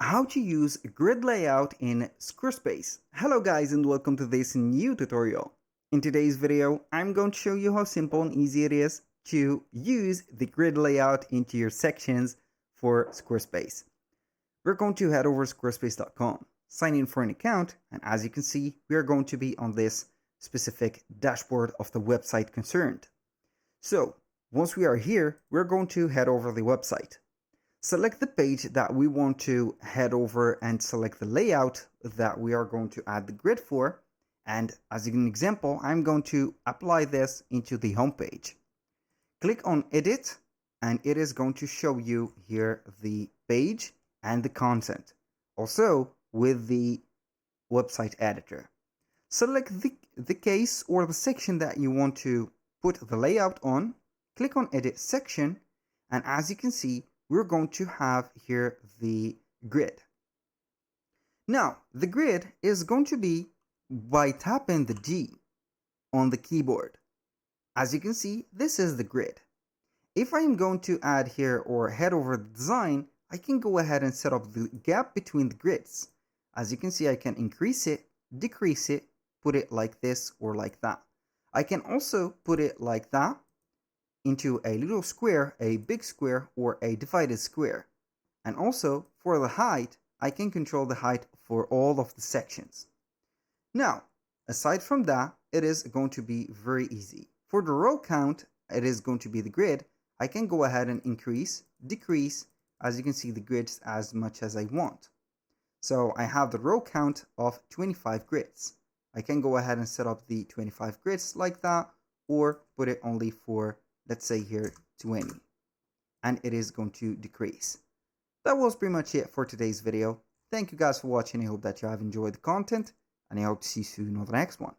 How to use grid layout in Squarespace. Hello guys and welcome to this new tutorial. In today's video, I'm going to show you how simple and easy it is to use the grid layout into your sections for Squarespace. We're going to head over to squarespace.com, sign in for an account, and as you can see, we are going to be on this specific dashboard of the website concerned. So once we are here, we're going to head over the website. Select the page that we want to head over and select the layout that we are going to add the grid for. And as an example, I'm going to apply this into the home page. Click on Edit, and it is going to show you here the page and the content, also with the website editor. Select the case or the section that you want to put the layout on. Click on Edit Section, and as you can see, we're going to have here the grid. Now, the grid is going to be by tapping the G on the keyboard. As you can see, this is the grid. If I am going to add here or head over the design, I can go ahead and set up the gap between the grids. As you can see, I can increase it, decrease it, put it like this or like that. I can also put it like that, into a little square, a big square, or a divided square. And also, for the height, I can control the height for all of the sections. Now, aside from that, it is going to be very easy. For the row count, it is going to be the grid. I can go ahead and increase, decrease, as you can see, the grids as much as I want. So I have the row count of 25 grids. I can go ahead and set up the 25 grids like that, or put it only for, let's say here, 20, and it is going to decrease. That was pretty much it for today's video. Thank you guys for watching. I hope that you have enjoyed the content, and I hope to see you soon on the next one.